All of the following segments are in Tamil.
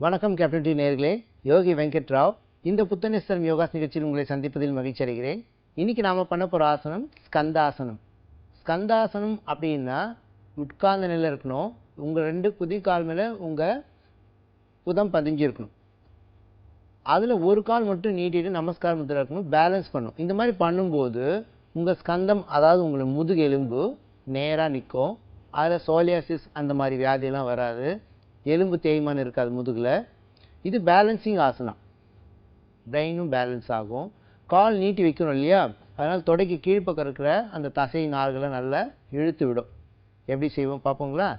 வணக்கம் கேப்டன் டி நேயர்களே, யோகி வெங்கட் ராவ். இந்த புத்தனேஸ்வரம் யோகாஸ் நிகழ்ச்சியில் உங்களை சந்திப்பதில் மகிழ்ச்சி அடைகிறேன். இன்னைக்கு நாம பண்ண போகிற ஆசனம் ஸ்கந்தாசனம். ஸ்கந்தாசனம் அப்படின்னா உட்கார்ந்த நிலையில் இருக்கணும். உங்கள் 2 குதிகால் மேலே உங்கள் புதம் பதிஞ்சு இருக்கணும். அதில் ஒரு கால் மட்டும் நீட்டிட்டு நமஸ்கார முத்திரை இருக்கணும். பேலன்ஸ் பண்ணணும். இந்த மாதிரி பண்ணும்போது உங்கள் ஸ்கந்தம், அதாவது உங்களை முதுகு எலும்பு நேராக நிற்கும். அதில் சோலியாசிஸ் அந்த மாதிரி வியாதியெல்லாம் வராது. எலும்பு தேய்மானம் இருக்காது முதுகில். இது பேலன்சிங் ஆசனம். பிரெயினும் பேலன்ஸ் ஆகும். கால் நீட்டி வைக்கணும் இல்லையா, அதனால் தொடைக்கு கீழ்ப்பக்கம் இருக்கிற அந்த தசை நார்களை நல்லா இழுத்து விடும். எப்படி செய்வோம் பார்ப்போங்களா?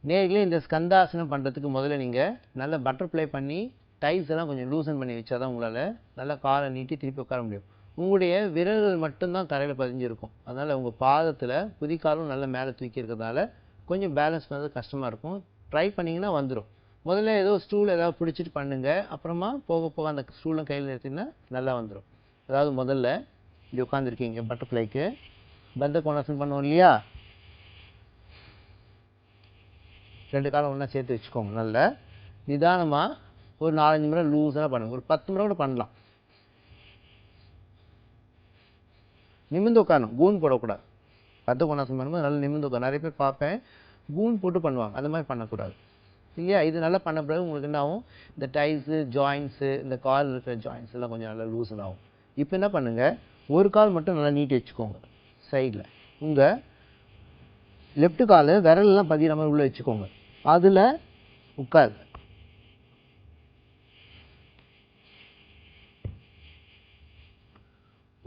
நேர்களே, இந்த ஸ்கந்தாசனம் பண்ணுறதுக்கு முதல்ல நீங்கள் நல்லா பட்டர்ஃப்ளை பண்ணி டைல்ஸ் எல்லாம் கொஞ்சம் லூசன் பண்ணி வச்சா தான் உங்களால் நல்லா காலை நீட்டி திருப்பி உட்கார முடியும். உங்களுடைய விரல்கள் மட்டும்தான் தரையில் பதிஞ்சிருக்கும். அதனால் உங்கள் பாதத்தில் குதிக்காலும் நல்லா மேலே தூக்கி இருக்கிறதால கொஞ்சம் பேலன்ஸ் பண்ணுறது கஷ்டமாக இருக்கும். ட்ரை பண்ணிங்கன்னா வந்துடும். முதல்ல ஏதோ ஸ்டூல் ஏதாவது பிடிச்சிட்டு பண்ணுங்கள். அப்புறமா போக போக அந்த ஸ்டூலும் கையில் எடுத்திங்கன்னா நல்லா வந்துடும். அதாவது முதல்ல இப்படி உட்காந்துருக்கீங்க பட்டர்ஃப்ளைக்கு. பந்த கோணாசனம் பண்ணுவோம் இல்லையா, 2 காலம் ஒன்றா சேர்த்து வச்சுக்கோங்க. நல்லா நிதானமாக ஒரு 4-5 முறை லூஸாக பண்ணுங்கள். ஒரு 10 முறை கூட பண்ணலாம். நிமிர்ந்து உட்காரணும், கூன் போடக்கூடாது. பத்த கோணாசனம் பண்ணும்போது நல்லா நிமிர்ந்து உட்கார். நிறைய பேர் பார்ப்பேன் கூன் போட்டு பண்ணுவாங்க. அந்த மாதிரி பண்ணக்கூடாது இல்லையா. இது நல்லா பண்ண பிறகு உங்களுக்கு என்ன ஆகும், இந்த டைல்ஸு ஜாயின்ஸு இந்த கால் இருக்கிற ஜாயின்ஸ் எல்லாம் கொஞ்சம் நல்லா லூசன் ஆகும். இப்போ என்ன பண்ணுங்கள், ஒரு கால் மட்டும் நல்லா நீட்டி வச்சுக்கோங்க. சைடில் உங்கள் லெஃப்ட் கால் விரலெல்லாம் பதிகிற மாதிரி உள்ளே வச்சுக்கோங்க. அதில் உட்காரு.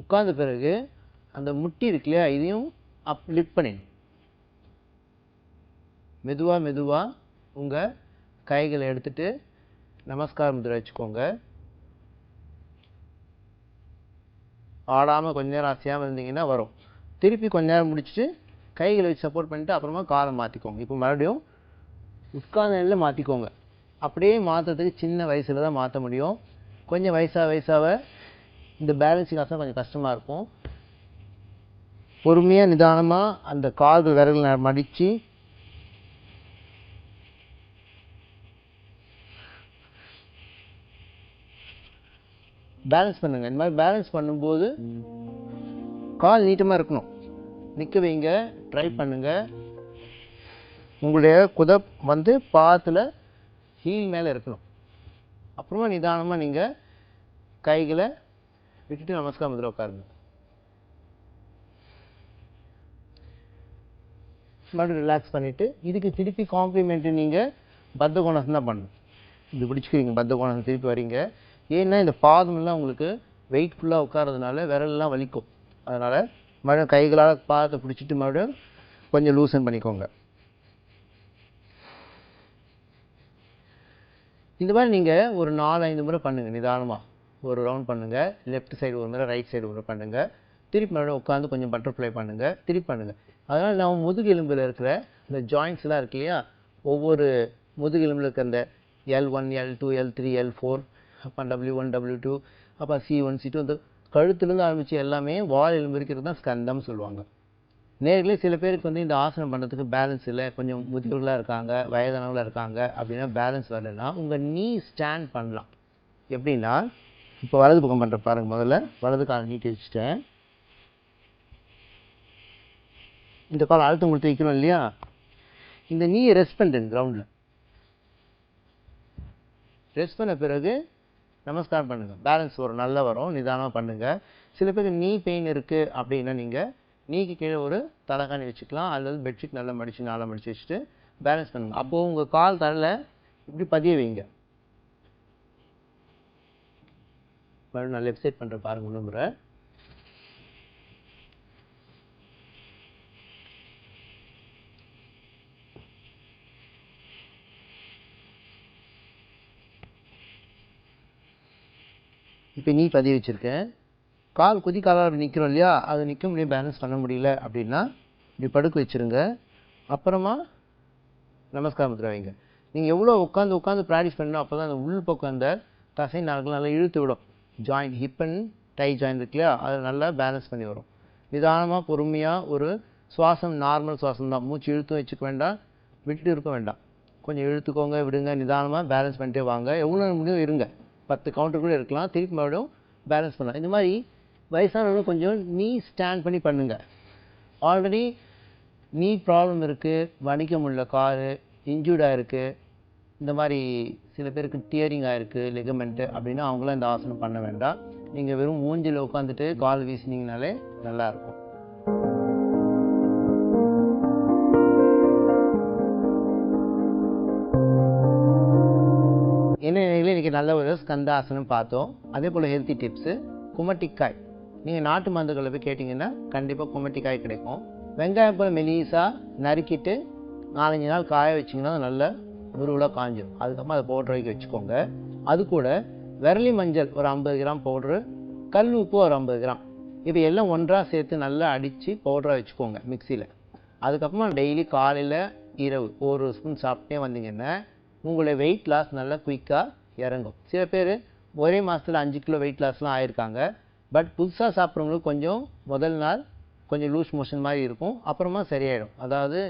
உட்கார்ந்த பிறகு அந்த முட்டி இருக்கு இல்லையா, இதையும் லிஃப்ட் பண்ணிடணும். மெதுவாக உங்கள் கைகளை எடுத்துகிட்டு நமஸ்கார முத்திரை வச்சுக்கோங்க. ஆடாமல் கொஞ்ச நேரம் அசையாமல் இருந்தீங்கன்னா வரும். திருப்பி கொஞ்ச நேரம் முடிச்சுட்டு கைகளை வச்சு சப்போர்ட் பண்ணிவிட்டு அப்புறமா காலை மாற்றிக்கோங்க. இப்போ மறுபடியும் உட்கார்ந்த நிலையில் மாற்றிக்கோங்க. அப்படியே மாற்றுறதுக்கு சின்ன வயசில் தான் மாற்ற முடியும். கொஞ்சம் வயசாக இந்த பேலன்சிங் ஆசனம் கொஞ்சம் கஷ்டமாக இருக்கும். பொறுமையாக நிதானமாக அந்த கால்கள் விரல்களை மடித்து பேலன்ஸ் பண்ணுங்கள். இந்த மாதிரி பேலன்ஸ் பண்ணும்போது கால் நீட்டமாக இருக்கணும். நிற்க வைங்க, ட்ரை பண்ணுங்கள். உங்களுடைய குதப் பாதத்தில் ஹீல் மேலே இருக்கணும். அப்புறமா நிதானமாக நீங்கள் கைகளை விட்டுட்டு நமஸ்கார முத்திரை உட்காருங்க. மறுபடியும் ரிலாக்ஸ் பண்ணிவிட்டு இதுக்கு திருப்பி காம்ப்ளிமெண்ட்டு நீங்கள் பத்த கோணாசனம் தான் பண்ணணும். இது பிடிச்சிக்கிறீங்க பத்த கோணாசனம், திருப்பி வரீங்க. ஏன்னா இந்த பாதமெல்லாம் உங்களுக்கு வெயிட்ஃபுல்லாக உட்காரதுனால விரலெல்லாம் வலிக்கும். அதனால் மறுபடியும் கைகளால் பாதத்தை பிடிச்சிட்டு மறுபடியும் கொஞ்சம் லூசன் பண்ணிக்கோங்க. இந்த மாதிரி நீங்கள் ஒரு 4-5 முறை பண்ணுங்கள். நிதானமாக ஒரு ரவுண்ட் பண்ணுங்கள். லெஃப்ட் சைடு ஒரு முறை, ரைட் சைடு ஒரு முறை பண்ணுங்கள். திருப்பி மறுபடியும் உட்காந்து கொஞ்சம் பட்டர்ஃப்ளை பண்ணுங்கள். திருப்பி பண்ணுங்கள். அதனால் நம்ம முதுகு எலும்பில் இருக்கிற இந்த ஜாயின்ஸ்லாம் இருக்கு இல்லையா, ஒவ்வொரு முதுகு எலும்பில் இருக்கிற அந்த L1, L2, L3, L4, அப்போ W1, W2, அப்போ C1, C2, அந்த கழுத்துலேருந்து ஆரம்பித்து எல்லாமே வால் எலும்பு இருக்கிறது தான் ஸ்கந்தம் சொல்லுவாங்க. நேர்களே, சில பேருக்கு இந்த ஆசனம் பண்ணுறதுக்கு பேலன்ஸ் இல்லை, கொஞ்சம் முதியவர்களாக இருக்காங்க, வயதானவர்களாக இருக்காங்க அப்படின்னா பேலன்ஸ் வரலைன்னா உங்கள் நீ ஸ்டாண்ட் பண்ணலாம். எப்படின்னா, இப்போ வலது பக்கம் பண்ணுற பாருங்கள். முதல்ல வலது காலை நீட்டி வச்சுட்டேன். இந்த கால் அழுத்தம் கொடுத்து வைக்கணும் இல்லையா, இந்த நீ ரெஸ்ட் பண்ணுறேன் கிரவுண்டில். ரெஸ்ட் பண்ண பிறகு நமஸ்காரம் பண்ணுங்கள். பேலன்ஸ் ஒரு நல்லா வரும். நிதானமாக பண்ணுங்கள். சில பேருக்கு நீ பெயின் இருக்குது அப்படின்னா நீங்கள் நீக்கு கீழே ஒரு தலைகாணி வச்சுக்கலாம், அல்லது பெட்ஷீட் நல்லா மடித்து நாளாக மடித்து வச்சுட்டு பேலன்ஸ் பண்ணுங்கள். அப்போது உங்கள் கால் தலையில் இப்படி பதிய வைங்க. மறுபடியும் நான் லெஃப்ட் சைட் பண்ணுற பாருங்கள். ஒன்று முறை இப்போ நீ பதிய வச்சுருக்கேன். கால் குதிக்காலாக அப்படி நிற்கிறோம் இல்லையா, அது நிற்க முடியும், பேலன்ஸ் பண்ண முடியல அப்படின்னா இப்படி படுக்க வச்சுருங்க. அப்புறமா நமஸ்கார முத்திரை வைங்க. நீங்கள் எவ்வளோ உட்காந்து ப்ராக்டிஸ் பண்ணணும், அப்போ தான் அந்த உள் பக்கம் அந்த தசை நார்கள் நல்லா இழுத்து விடும். Joint hip and thigh joint இருக்கு இல்லையா, அதை நல்லா பேலன்ஸ் பண்ணி வரும். நிதானமாக பொறுமையாக ஒரு சுவாசம், நார்மல் சுவாசம் தான். மூச்சு இழுத்தும் வச்சுக்க வேண்டாம், விட்டு இருக்க வேண்டாம். கொஞ்சம் இழுத்துக்கோங்க, விடுங்க, நிதானமாக பேலன்ஸ் பண்ணிட்டே வாங்க. எவ்வளோ முடியும் இருங்க, 10 கவுண்டர் கூட இருக்கலாம், திருப்பி மறுபடியும் பேலன்ஸ் பண்ணலாம். இந்த மாதிரி வயசானவங்க கொஞ்சம் நீ ஸ்டாண்ட் பண்ணி பண்ணுங்கள். ஆல்ரெடி நீ ப்ராப்ளம் இருக்குது, வலிக்க முடியல, காரு இன்ஜூர்டாக இருக்குது, இந்த மாதிரி சில பேருக்கு டியரிங் ஆகிருக்கு லிகமெண்ட்டு அப்படின்னா அவங்களாம் இந்த ஆசனம் பண்ண வேண்டாம். நீங்கள் வெறும் மூஞ்சில் உட்காந்துட்டு கால் வீசினீங்கனாலே நல்லாயிருக்கும். என்ன நிலையில் இன்றைக்கி நல்ல ஒரு ஸ்கந்தாசனம் பார்த்தோம். அதே போல் ஹெல்த்தி டிப்ஸு. குமட்டிக்காய் நீங்கள் நாட்டு மருந்துகளை போய் கேட்டிங்கன்னா கண்டிப்பாக குமட்டிக்காய் கிடைக்கும். வெங்காயம் போல் மெலிசாக நறுக்கிட்டு 4-5 நாள் காய வச்சிங்கன்னா நல்ல உருவலாக காஞ்சிடும். அதுக்கப்புறம் அதை பவுட்ரு வைக்க வச்சுக்கோங்க. அது கூட விரலி மஞ்சள் ஒரு 50 கிராம் பவுட்ரு, கல் உப்பு ஒரு 50 கிராம், இப்போ எல்லாம் ஒன்றாக சேர்த்து நல்லா அடித்து பவுடராக வச்சுக்கோங்க மிக்சியில். அதுக்கப்புறமா டெய்லி காலையில் இரவு ஒரு ஸ்பூன் சாப்பிட்டே வந்தீங்கன்னா உங்களுடைய வெயிட் லாஸ் நல்லா குயிக்காக இறங்கும். சில பேர் ஒரே மாதத்தில் 5 கிலோ வெயிட் லாஸ்லாம் ஆயிருக்காங்க. பட் புதுசாக சாப்பிட்றவங்களுக்கு கொஞ்சம் முதல் நாள் கொஞ்சம் லூஸ் மோஷன் மாதிரி இருக்கும், அப்புறமா சரியாயிடும். அதாவது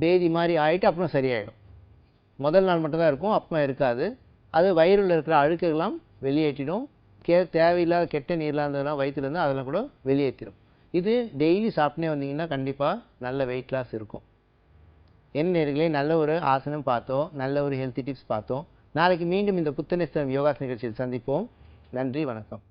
பேதி மாதிரி ஆகிட்டு அப்புறம் சரியாயிடும். முதல் நாள் மட்டும்தான் இருக்கும், அப்புறமா இருக்காது. அது வயிறில் இருக்கிற அழுக்குகள்லாம் வெளியேற்றிடும். தேவையில்லாத கெட்ட நீர்லாம் இருந்ததுலாம் வயிற்றுலேருந்து அதெல்லாம் கூட வெளியேற்றிடும். இது டெய்லி சாப்பிட்டே வந்தீங்கன்னா கண்டிப்பாக நல்ல வெயிட் லாஸ் இருக்கும். என் நேயர்களே, நல்ல ஒரு ஆசனம் பார்த்தோம், நல்ல ஒரு ஹெல்த்தி டிப்ஸ் பார்த்தோம். நாளைக்கு மீண்டும் இந்த புத்துணர்ச்சி யோகாசன நிகழ்ச்சியில் சந்திப்போம். நன்றி, வணக்கம்.